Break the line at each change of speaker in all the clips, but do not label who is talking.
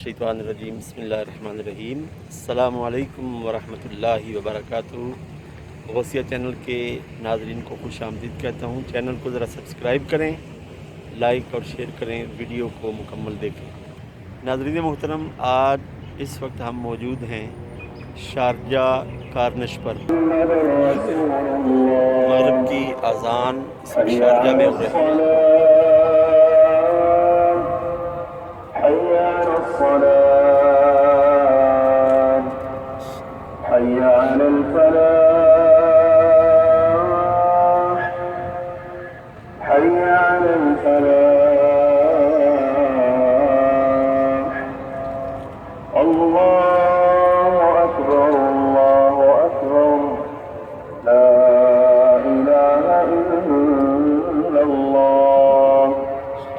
शैतानिर्रजीम बिस्मिल्लाहिर्रहमानिर्रहीम अस्सलामु अलैकुम वरहमतुल्लाहि वबरकातुहू। गौसिया चैनल के नाज़रीन को खुश आमदीद कहता हूँ। चैनल को ज़रा सब्सक्राइब करें, लाइक और शेयर करें, वीडियो को मुकम्मल देखें। नाज़रीन मोहतरम, आज इस वक्त हम मौजूद हैं शारजा कारनिश पर। मगरिब की अज़ान इस वक्त शारजा में हो रही है।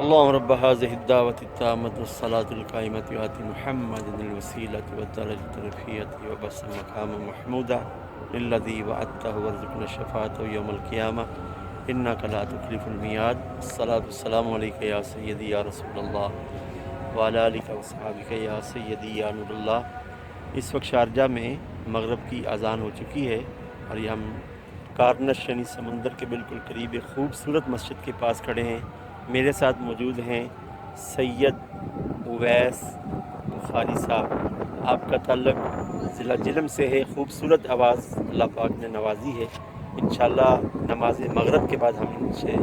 अल्लाहुम्मा रब्ब हाज़िहि दावति ताम्मति वस्सलातुल क़ाइमति आति मुहम्मदिल वसीलति वद्दरजति रफ़ीअति व बस्स मक़ाम महमूदा लिल्लज़ी वअदतहु वर्ज़ुक़ना शफ़ाअतहु यौमल क़ियामा इन्नका ला तुख़्लिफ़ुल मियाद। अस्सलातु वस्सलामु अलैका या सय्यदी या रसूलल्लाह व अला आलिका व अस्हाबिका या सय्यदी या नूरुल्लाह। इस वक्त शारजा में मगरिब की अज़ान हो चुकी है और ये हम कारनिश यानी समंदर के बिल्कुल करीब एक खूबसूरत मस्जिद के पास खड़े हैं। मेरे साथ मौजूद हैं सैयद उवैस बुखारी साहब। आपका ताल्लुक़ ज़िला जिलम से है। खूबसूरत आवाज़ अल्लाह पाक ने नवाजी है। इंशाअल्लाह नमाज मगरिब के बाद हम इनसे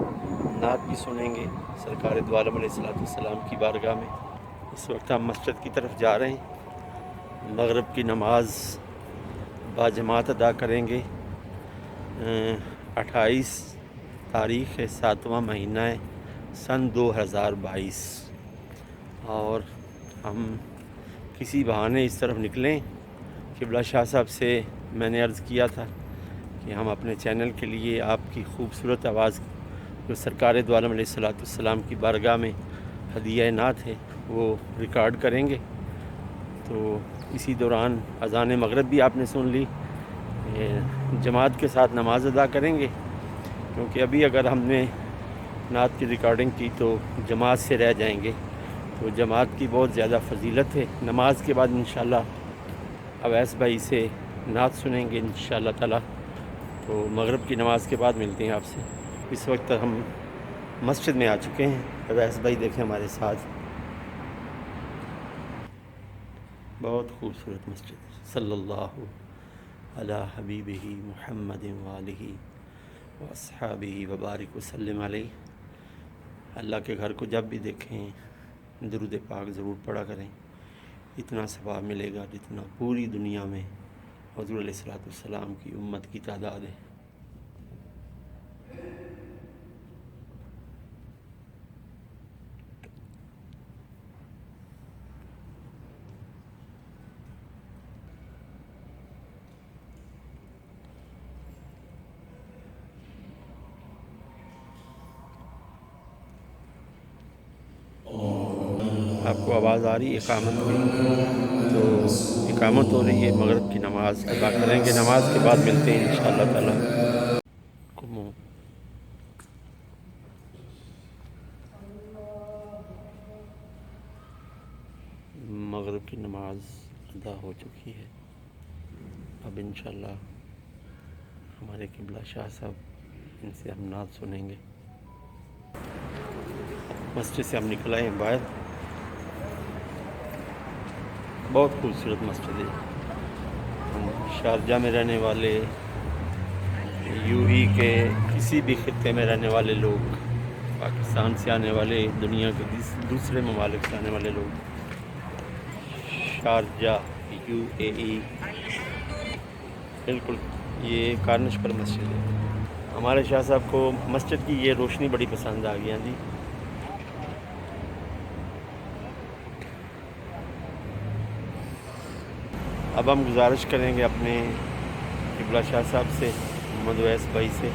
नात भी सुनेंगे सरकार दो आलम अलैहिस्सलाम की बारगाह में। इस वक्त हम मस्जिद की तरफ जा रहे हैं। मगरिब की नमाज बाजमात अदा करेंगे। 28 तारीख़ है, 7वां महीना है, सन 2022 और हम किसी बहाने इस तरफ निकलें। क़िबला शाह साहब से मैंने अर्ज़ किया था कि हम अपने चैनल के लिए आपकी खूबसूरत आवाज़ जो सरकार दो आलम अलैहिस्सलाम की बारगाह में हदिया नात है वो रिकॉर्ड करेंगे। तो इसी दौरान अज़ान मगरिब भी आपने सुन ली। जमात के साथ नमाज अदा करेंगे क्योंकि अभी अगर हमने नात की रिकॉर्डिंग की तो जमात से रह जाएंगे। तो जमात की बहुत ज़्यादा फजीलत है। नमाज के बाद इंशाअल्लाह अवैस भाई से नात सुनेंगे इंशाअल्लाह ताला। तो मगरिब की नमाज के बाद मिलते हैं आपसे। इस वक्त हम मस्जिद में आ चुके हैं। अवैस भाई देखें हमारे साथ, बहुत खूबसूरत मस्जिद। सल्लल्लाहु अला हबीबिही मुहम्मदिन व आलिही व अस्हाबिही व बारिक वसल्लम अलैहि। अल्लाह के घर को जब भी देखें दुरूद पाक ज़रूर पढ़ा करें। इतना सवाब मिलेगा जितना पूरी दुनिया में हुज़ूर अलैहिस्सलाम की उम्मत की तादाद है। आपको आवाज़ आ रही है इकामत की? तो इकामत हो रही है। मगरिब की नमाज़ अदा करेंगे। नमाज के बाद मिलते हैं इंशाअल्लाह ताला। मगरिब की नमाज अदा हो चुकी है। अब इंशाअल्लाह हमारे क़िबला शाह साहब, इनसे हम नात सुनेंगे। मस्जिद से हम निकल आए बाहर। बहुत खूबसूरत मस्जिद है। हम शारजा में रहने वाले, यूई के किसी भी खित्ते में रहने वाले लोग, पाकिस्तान से आने वाले, दुनिया के दूसरे ममालिक से आने वाले लोग, शारजा UAE, बिल्कुल ये कारनिश पर मस्जिद है। हमारे शाह साहब को मस्जिद की ये रोशनी बड़ी पसंद आ गई। जी अब हम गुजारिश करेंगे अपने क़िबला शाह साहब से, मोहम्मद उवैस भाई से,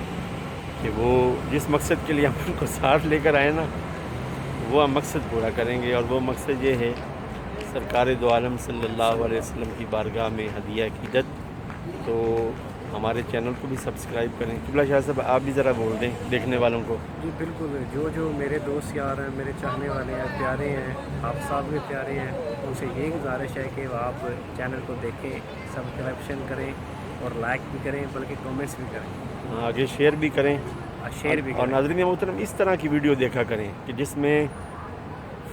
कि वो जिस मकसद के लिए हम उनको साथ लेकर आए ना, वो हम मकसद पूरा करेंगे। और वो मकसद ये है सरकार दो आलम सल्लल्लाहु अलैहि वसल्लम की बारगाह में हदिया अक़ीदत। तो हमारे चैनल को भी सब्सक्राइब करें। क़िबला शाह साहब आप भी ज़रा बोल दें देखने वालों को।
जी बिल्कुल, जो जो मेरे दोस्त यार हैं, मेरे चाहने वाले हैं, प्यारे हैं, आप सब भी प्यारे हैं, ان سے یہی گزارش ہے کہ وہ آپ چینل کو دیکھیں، سبسکرپشن کریں اور لائک بھی کریں، بلکہ کامنٹس بھی کریں،
آگے شیئر بھی کریں
اور شیئر بھی
اور
کریں۔
ناظرین محترم اس طرح کی ویڈیو دیکھا کریں کہ جس میں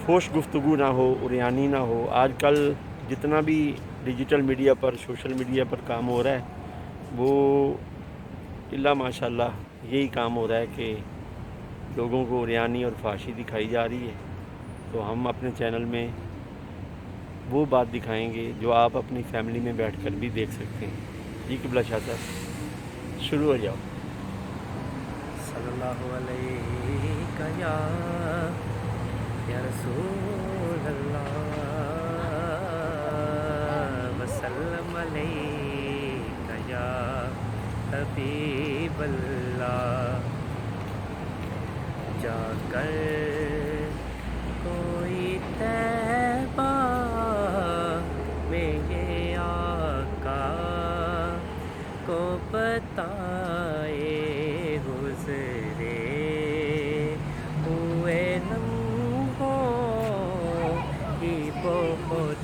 فوش گفتگو نہ ہو، عریانی نہ ہو۔ آج کل جتنا بھی ڈیجیٹل میڈیا پر، سوشل میڈیا پر کام ہو رہا ہے وہ اللہ ماشاء اللہ یہی کام ہو رہا ہے کہ لوگوں کو عریانی اور فحاشی دکھائی جا رہی ہے۔ تو ہم اپنے چینل میں وہ بات دکھائیں گے جو آپ اپنی فیملی میں بیٹھ کر بھی دیکھ سکتے ہیں۔ جی قبلہ شاہ صاحب شروع ہو جاؤ۔
صلی اللہ علیہ یا رسول اللہ وسلم علیکہ یا حبیب اللہ، جا کر کوئی طیبہ میں یہ آقا کو بتائے گزرے ہوئے لمحوں کی بہت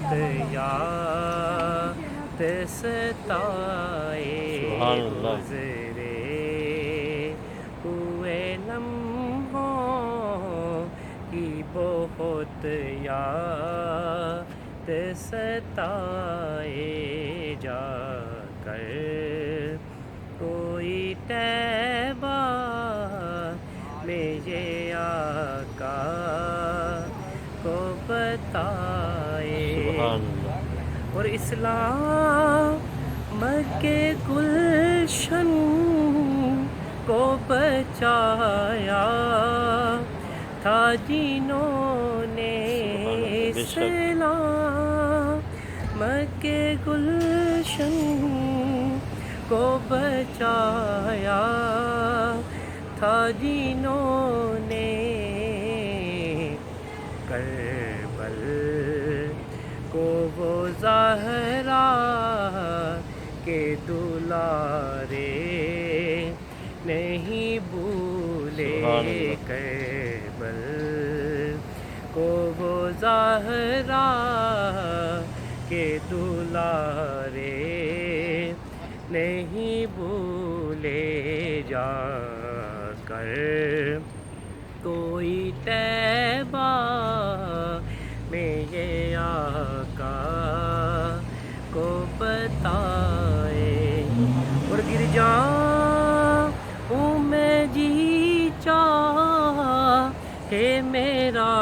یاد ستائے
سبحان اللہ۔
گزرے ہوئے لمحوں کی بہت یاد ستائے، جا کر کوئی طیبہ میں یہ آقا کو بتائے۔
سبحان اللہ۔
اور اسلام کے گلشن کو بچایا تھا جنہوں نے
بے شک۔
اسلام کے گلشن کو بچایا تھا جنہوں نے کربل کو وہ زہرا کے دلارے نہیں بھولے، کربل کو وہ زہرا کے دلارے نہیں بھولے، جا کر کوئی طیبہ میں یہ آقا کو بتائے۔ اور گر جاؤں میں جی چاہے میرا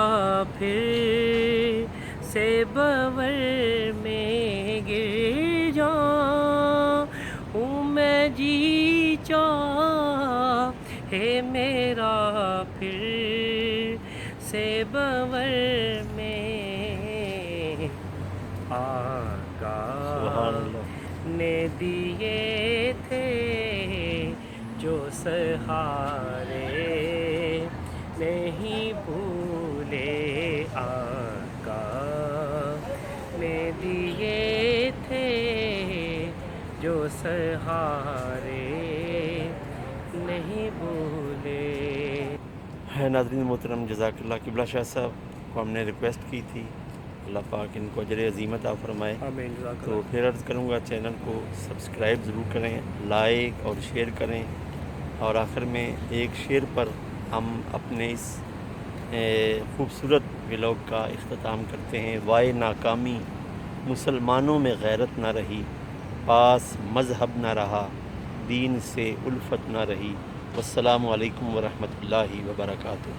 پھر سے بور میں گر جاؤں میں جی چاہے میرا پھر سے بور میں، آقا
سبحان اللہ۔
نے دیے تھے جو سہارے نہیں بھولے، آقا نے دیے تھے جو سہارے نہیں بھولے۔
ہے ناظرین محترم، جزاک اللہ۔ قبلہ شاہ صاحب کو ہم نے ریکویسٹ کی تھی، اللہ پاک ان کو اجر عظیم عطا فرمائے۔
آمین، جزاک
تو
اللہ۔
پھر عرض کروں گا چینل کو سبسکرائب ضرور کریں، لائک اور شیئر کریں، اور آخر میں ایک شعر پر ہم اپنے اس خوبصورت ولاگ کا اختتام کرتے ہیں۔ وائے ناکامی مسلمانوں میں غیرت نہ رہی، پاس مذہب نہ رہا، دین سے الفت نہ رہی۔ والسلام علیکم ورحمۃ اللہ وبرکاتہ۔